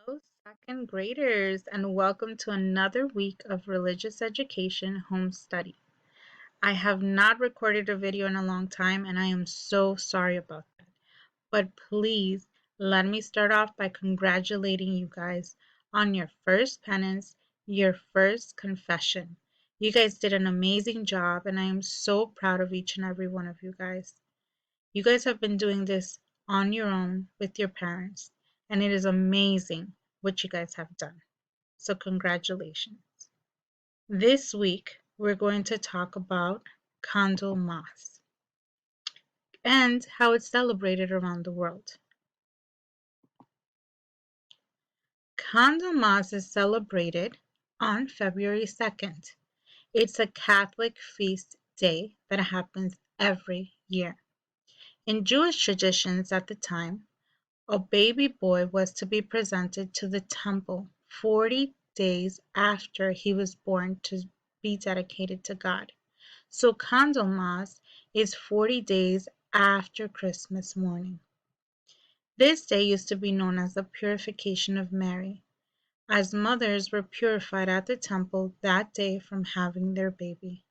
Hello, second graders, and welcome to another week of religious education home study. I have not recorded a video in a long time, and I am so sorry about that. But please let me start off by congratulating you guys on your first penance, your first confession. You guys did an amazing job, and I am so proud of each and every one of you guys. You guys have been doing this on your own with your parents, and it is amazing what you guys have done. So, congratulations. This week, we're going to talk about Condoms and how it's celebrated around the world. Condoms is celebrated on February 2nd. It's a Catholic feast day that happens every year. In Jewish traditions at the time, a baby boy was to be presented to the temple 40 days after he was born to be dedicated to God. So Candlemas is 40 days after Christmas morning. This day used to be known as the Purification of Mary, as mothers were purified at the temple that day from having their baby.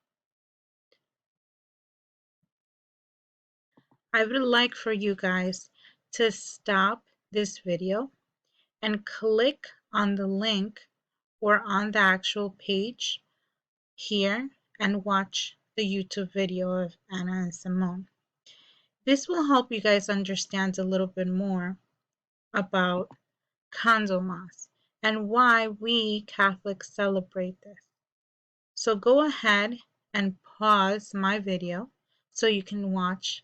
I would like for you guys to stop this video and click on the link or on the actual page here and watch the YouTube video of Anna and Simone. This will help you guys understand a little bit more about Candlemas and why we Catholics celebrate this. So go ahead and pause my video so you can watch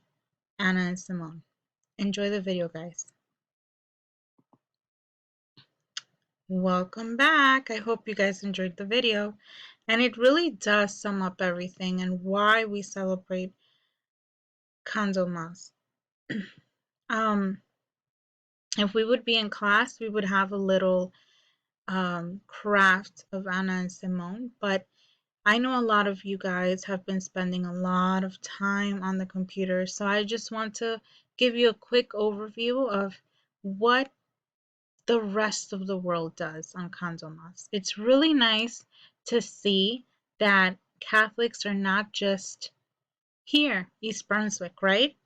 Anna and Simone. Enjoy the video, guys. Welcome back. I hope you guys enjoyed the video. And it really does sum up everything and why we celebrate Candlemas. If we would be in class, we would have a little craft of Anna and Simone, but I know a lot of you guys have been spending a lot of time on the computer, so I just want to give you a quick overview of what the rest of the world does on Candlemas. It's really nice to see that Catholics are not just here, East Brunswick, right?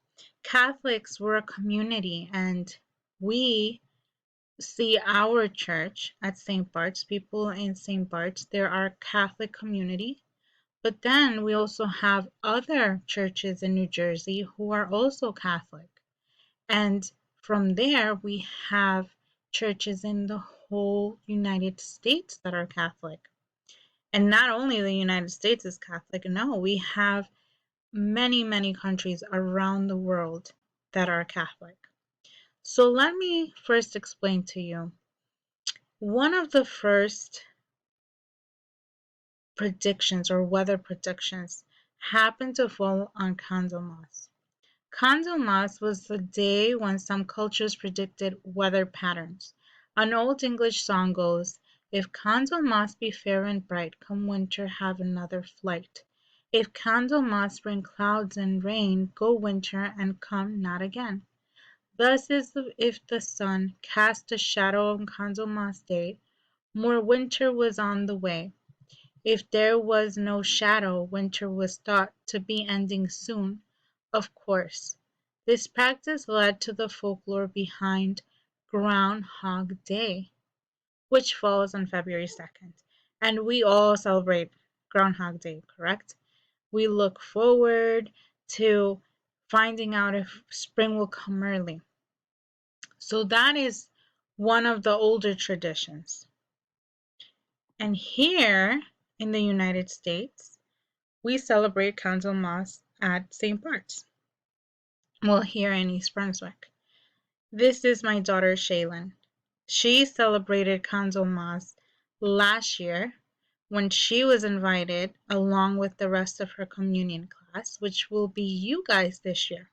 Catholics, we're a community, and we see our church at St. Bart's, people in St. Bart's, they're our Catholic community. But then we also have other churches in New Jersey who are also Catholic. And from there, we have churches in the whole United States that are Catholic. And not only the United States is Catholic, no, we have many, many countries around the world that are Catholic. So let me first explain to you. One of the first predictions or weather predictions happened to fall on Candlemas. Candlemas was the day when some cultures predicted weather patterns. An old English song goes, "If Candlemas be fair and bright, come winter have another flight. If Candlemas bring clouds and rain, go winter and come not again. Thus is if the sun cast a shadow on Candlemas day, more winter was on the way. If there was no shadow, winter was thought to be ending soon, of course." This practice led to the folklore behind Groundhog Day, which falls on February 2nd. And we all celebrate Groundhog Day, correct? We look forward to finding out if spring will come early. So that is one of the older traditions. And here in the United States, we celebrate Candlemas at St. Bart's. Well, here in East Brunswick. This is my daughter, Shaylin. She celebrated Candlemas last year when she was invited along with the rest of her communion class, which will be you guys this year.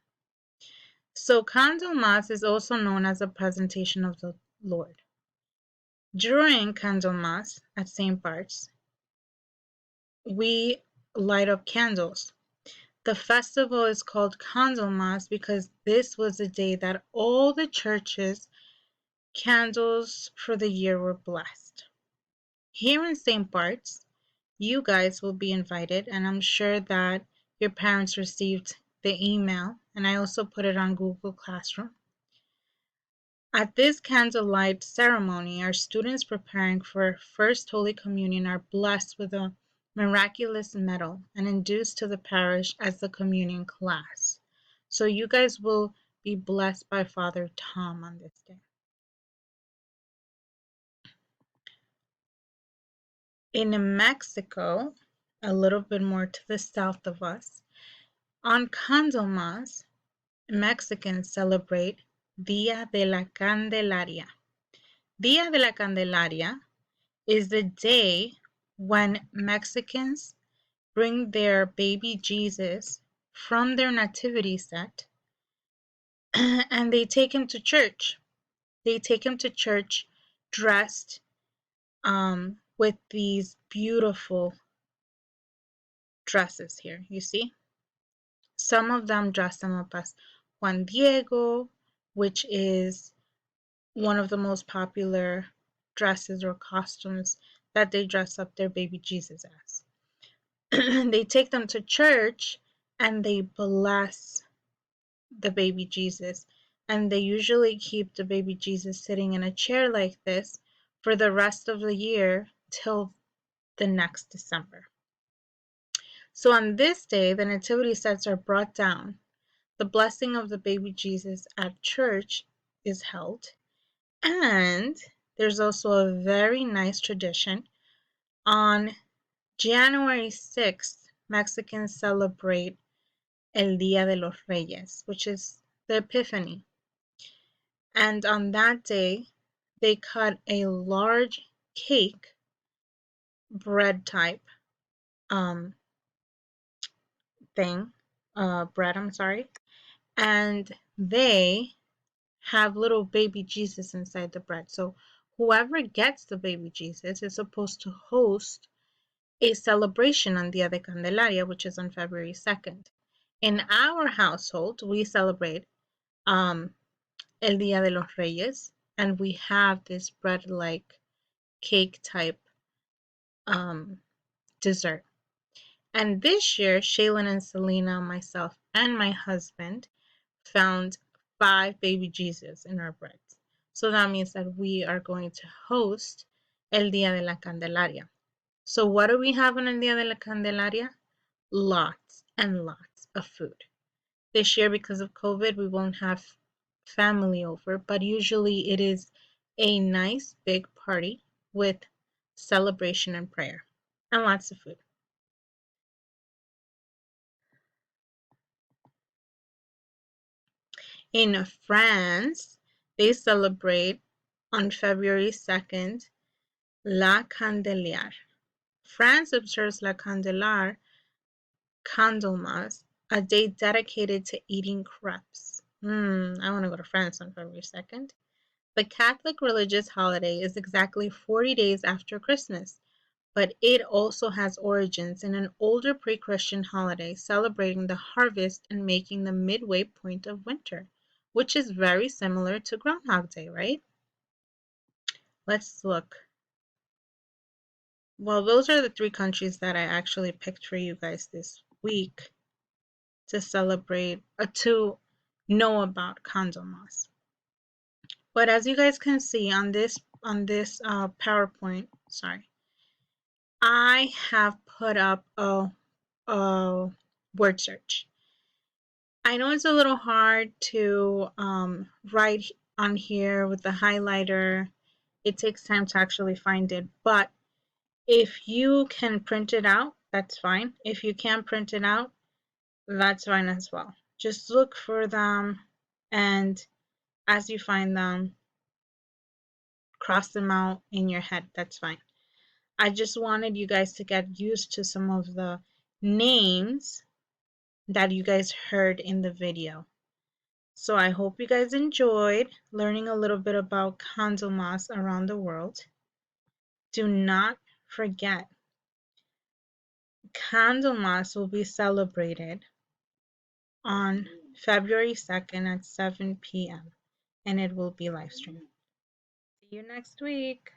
So Candlemas is also known as a presentation of the Lord. During Candlemas at St. Bart's, we light up candles. The festival is called Candlemas because this was the day that all the churches candles for the year were blessed. Here in St. Bart's, you guys will be invited, and I'm sure that your parents received the email, and I also put it on Google Classroom. At this candlelight ceremony, our students preparing for First Holy Communion are blessed with a miraculous medal and induced to the parish as the communion class. So you guys will be blessed by Father Tom on this day. In Mexico, a little bit more to the south of us, on Condoms, Mexicans celebrate Dia de la Candelaria. Dia de la Candelaria is the day when Mexicans bring their baby Jesus from their nativity set and they take him to church. They take him to church dressed with these beautiful dresses here, you see? Some of them dress him up as Juan Diego, which is one of the most popular dresses or costumes that they dress up their baby Jesus as. They take them to church and they bless the baby Jesus. And they usually keep the baby Jesus sitting in a chair like this for the rest of the year till the next December. So on this day, the nativity sets are brought down. The blessing of the baby Jesus at church is held. And there's also a very nice tradition. On January 6th, Mexicans celebrate El Día de los Reyes, which is the Epiphany. And on that day, they cut a large cake, bread type thing, bread, I'm sorry, and they have little baby Jesus inside the bread. So whoever gets the baby Jesus is supposed to host a celebration on Dia de Candelaria, which is on February 2nd. In our household, we celebrate El Día de los Reyes, and we have this bread-like cake type dessert. And this year, Shaylin and Selena, myself, and my husband found 5 baby Jesus in our breads. So that means that we are going to host El Día de la Candelaria. So what do we have on El Día de la Candelaria? Lots and lots of food. This year, because of COVID, we won't have family over, but usually it is a nice big party with celebration and prayer and lots of food. In France, they celebrate on February 2nd La Candelière. France observes La Candelière, Condoms, a day dedicated to eating crepes. I want to go to France on February 2nd. The Catholic religious holiday is exactly 40 days after Christmas, but it also has origins in an older pre-Christian holiday celebrating the harvest and making the midway point of winter, which is very similar to Groundhog Day, right? Let's look. Well, those are the 3 countries that I actually picked for you guys this week to celebrate, to know about Condoms. But as you guys can see on this PowerPoint, sorry, I have put up a word search. I know it's a little hard to write on here with the highlighter. It takes time to actually find it, but if you can print it out, that's fine. If you can't print it out, that's fine as well. Just look for them, and as you find them, cross them out in your head. That's fine. I just wanted you guys to get used to some of the names that you guys heard in the video. So I hope you guys enjoyed learning a little bit about Condoms around the world. Do not forget, Condoms will be celebrated on February 2nd at 7 p.m. and it will be live streamed. See you next week.